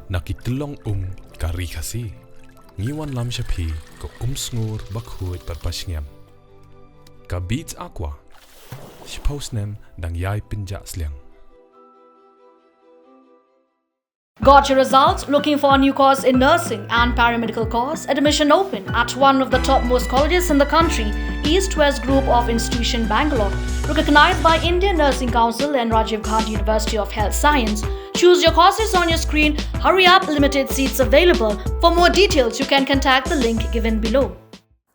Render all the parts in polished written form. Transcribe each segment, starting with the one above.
Nakitlong ka Ri Khasi. Ngiwan lam shapi ko sngur bakhuit parpashngam. Ka beats aqua. Shpausnem dang yai pinja sliang. Got your results? Looking for a new course in nursing and paramedical course? Admission open at one of the topmost colleges in the country, East-West Group of Institution Bangalore, recognized by Indian Nursing Council and Rajiv Gandhi University of Health Science. Choose your courses on your screen. Hurry up, limited seats available. For more details, you can contact the link given below.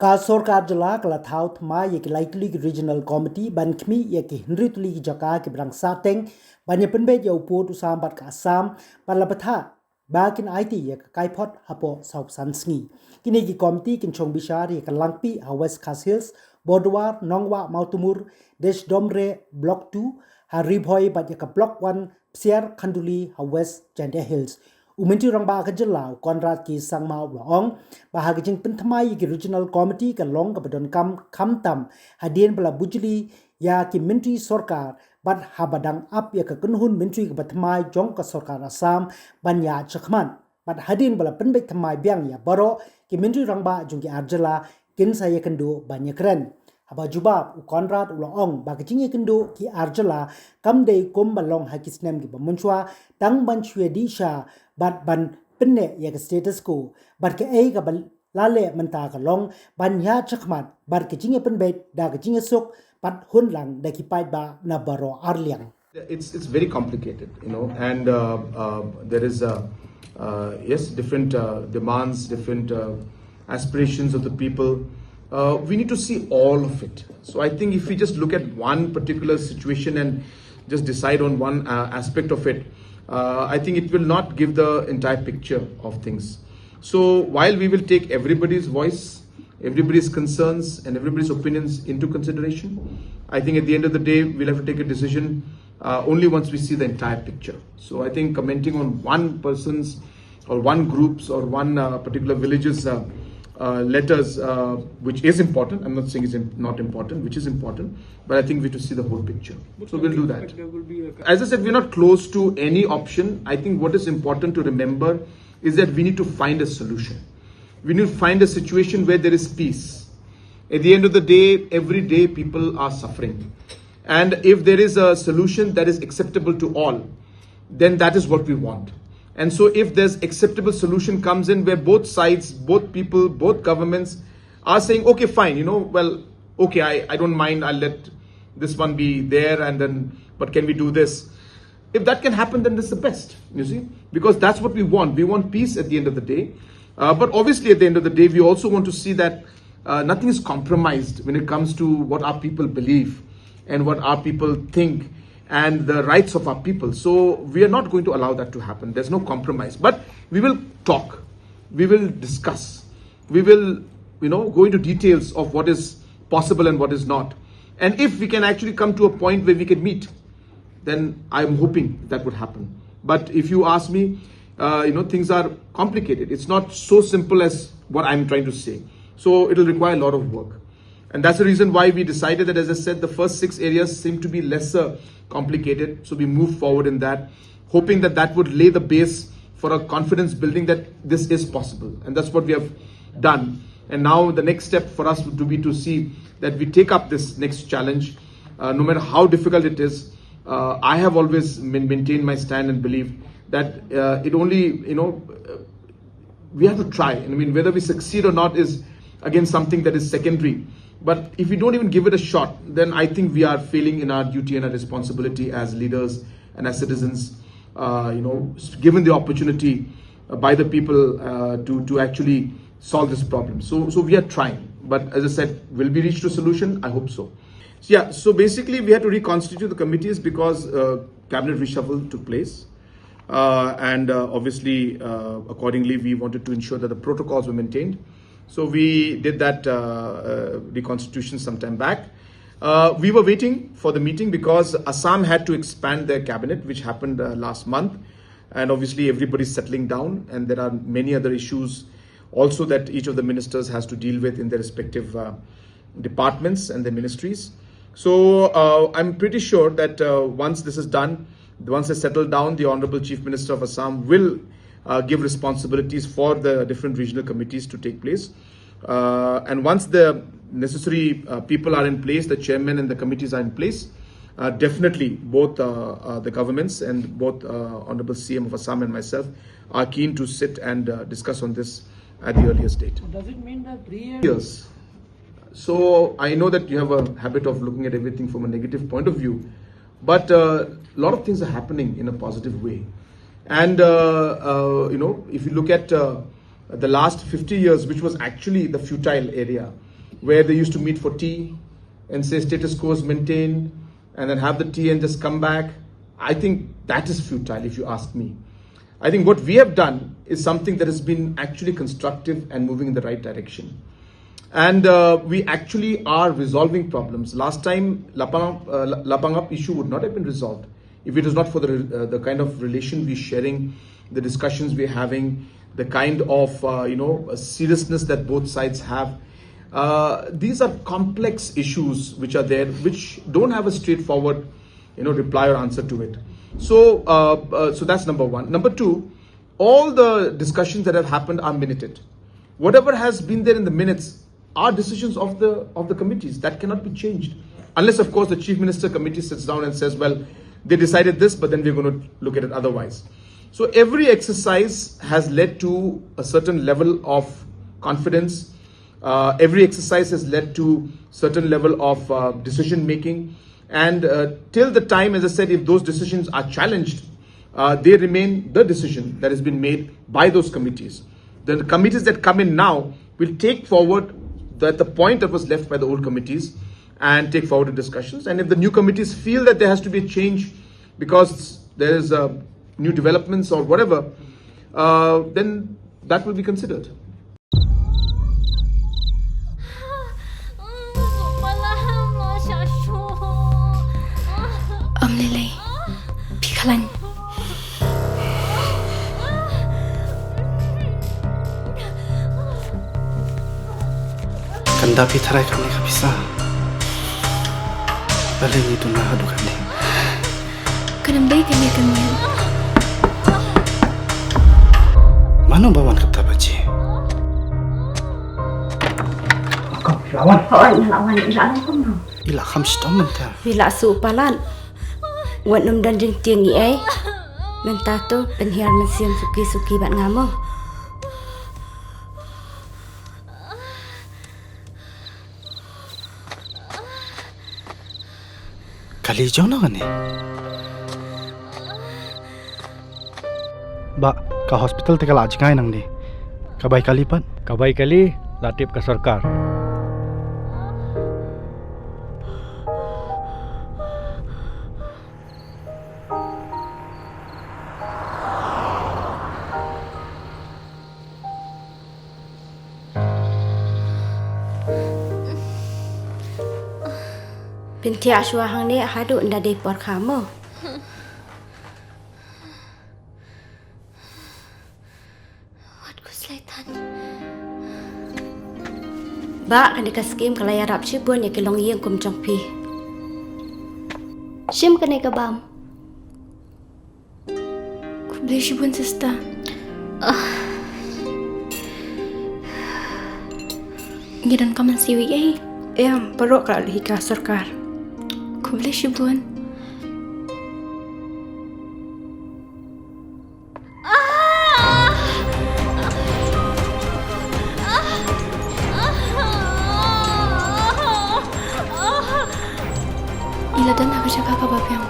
Sorkar jylla kala thaut ma yek likely regional committee ban khmi yek hinritli jaka ke brang sateng banya Pynbeit yau po tu sambat ka Assam palapatha bakin IT yek kaipot hapo south sngi kini ki committee kin chong bishar yek langpi ha West Khasi Hills Bodwar Nongwa Mautumur Desh Domre block 2 ha Ribhoi bat yek block 1 Psiar Khanduli ha West Jaintia Hills Uminti rang ba ka jylla konrad ki sangma laong bahagi jing Bathymmai ki regional committee ka long ka badon kam tam hadien bala bujli ya ki menteri sorkar bat habadang ap ya ka kunhun menteri ka Bathymmai jong ka sorkar Assam banya chakman bat hadin bala Pynbeit thamai biang ya baro ki menteri rang ba jong ki arjala kin saya kendo banya keren haba jubab konrad laong bahagi jing kendo ki arjala kam dei kom balong hakisnem ki bamunchwa tang ban chwe disha bat ban penne ya status ko bat ke ai ka lale menta ka long ban ya chakmat bat ke jinge Pynbeit da ke jinge sok bat hun lang da ki pai ba na baro arliang. It's very complicated, and there is yes, different demands, different aspirations of the people. We need to see all of it. So I think if we just look at one particular situation and just decide on one aspect of it, I think it will not give the entire picture of things. So while we will take everybody's voice, everybody's concerns and everybody's opinions into consideration, I think at the end of the day, we'll have to take a decision only once we see the entire picture. So I think commenting on one person's or one group's or one particular village's letters, which is important. I'm not saying it's not important, which is important, but I think we have to see the whole picture. So we'll do that. As I said, we're not close to any option. I think what is important to remember is that we need to find a solution. We need to find a situation where there is peace. At the end of the day, every day people are suffering. And if there is a solution that is acceptable to all, then that is what we want. And so if there's acceptable solution comes in where both sides, both people, both governments are saying, okay, fine, okay, I don't mind, I'll let this one be there and then, but can we do this? If that can happen, then this is the best, you see, because that's what we want. We want peace at the end of the day. But obviously at the end of the day, we also want to see that nothing is compromised when it comes to what our people believe and what our people think and the rights of our people. So we are not going to allow that to happen. There's no compromise. But we will talk. We will discuss. We will, go into details of what is possible and what is not. And if we can actually come to a point where we can meet, then I'm hoping that would happen. But if you ask me, things are complicated. It's not so simple as what I'm trying to say. So it'll require a lot of work. And that's the reason why we decided that, as I said, the first 6 areas seem to be lesser complicated. So we move forward in that, hoping that that would lay the base for a confidence building that this is possible. And that's what we have done. And now the next step for us would be to see that we take up this next challenge, no matter how difficult it is. I have always maintained my stand and believe that it only, we have to try. I mean, whether we succeed or not is, again, something that is secondary. But if we don't even give it a shot, then I think we are failing in our duty and our responsibility as leaders and as citizens, given the opportunity by the people to actually solve this problem. So we are trying. But as I said, will we reach to a solution? I hope so. So basically we had to reconstitute the committees because cabinet reshuffle took place. And obviously, accordingly, we wanted to ensure that the protocols were maintained. So we did that reconstitution some time back. We were waiting for the meeting because Assam had to expand their cabinet, which happened last month. And obviously everybody's settling down and there are many other issues also that each of the ministers has to deal with in their respective departments and their ministries. So I'm pretty sure that once this is done, once they settle down, the Honorable Chief Minister of Assam will give responsibilities for the different regional committees to take place. And once the necessary people are in place, the chairman and the committees are in place, definitely both the governments and both Honorable CM of Assam and myself are keen to sit and discuss on this at the earliest date. Does it mean that 3 Years. So I know that you have a habit of looking at everything from a negative point of view, but a lot of things are happening in a positive way. And if you look at the last 50 years, which was actually the futile area, where they used to meet for tea and say status quo is maintained, and then have the tea and just come back, I think that is futile, if you ask me. I think what we have done is something that has been actually constructive and moving in the right direction. And we actually are resolving problems. Last time, Lapangap issue would not have been resolved if it was not for the kind of relation we're sharing, the discussions we're having, the kind of seriousness that both sides have. These are complex issues which are there, which don't have a straightforward, reply or answer to it. So that's number one. Number two, all the discussions that have happened are minuted. Whatever has been there in the minutes are decisions of the committees that cannot be changed, unless of course the Chief Minister committee sits down and says, well, they decided this, but then we're going to look at it otherwise. So every exercise has led to a certain level of confidence. Every exercise has led to certain level of decision making, and till the time, as I said, if those decisions are challenged, they remain the decision that has been made by those committees. The committees that come in now will take forward the point that was left by the old committees and take forward the discussions. And if the new committees feel that there has to be a change because there is new developments or whatever, then that will be considered. Lily, Pikalan. Kanda pitharai kami kabisa. Balik itu na hadu kami. Kenambay kami kami. Mana bawan kata baci? Lawan pun. Ila khamsi taman ta. Bila su palan. Wan nam dan jeng tiang ai. Menta tu penhiar mesin suki-suki bat ngamo. Kali jono kan ni? Ba, ka hospital tinggal aja kai nang ni. Kabai kali pan? Kabai kali latip ke sarkar. Binti aswa hang ni hadu nda dei por kamu. Wat ku selaitan. Ba kan dikas skim kalaya rap cibun ya kilong yeng kum jongpi. Shim kanay ka bam. Ku beli shibun sista. Gidan ka man siwi ay. Em peruk kalau hika sarkar. Ku beli shibun. Ila dan aku jaga ka babyang.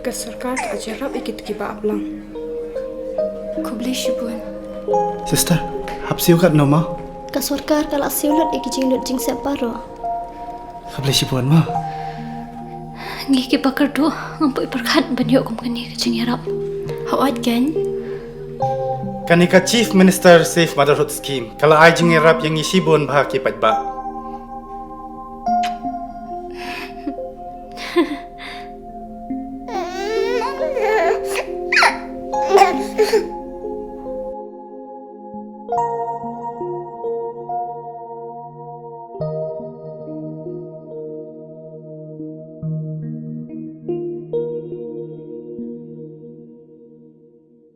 Ke sarkar ka jarab ikit kiba ablang. Ku beli shibun. Sister, hapsiu kat nama? Ka sarkar kala siulat ikijing lut jing separo. Kabeli sipuan ma. Ngiki bakar do ngampoi perkat banyo kum kani kajing yarap. Hawat kan? Kanika Chief Minister Safe Motherhood Scheme. Kala ay jing rap yang isibon bahaki patba.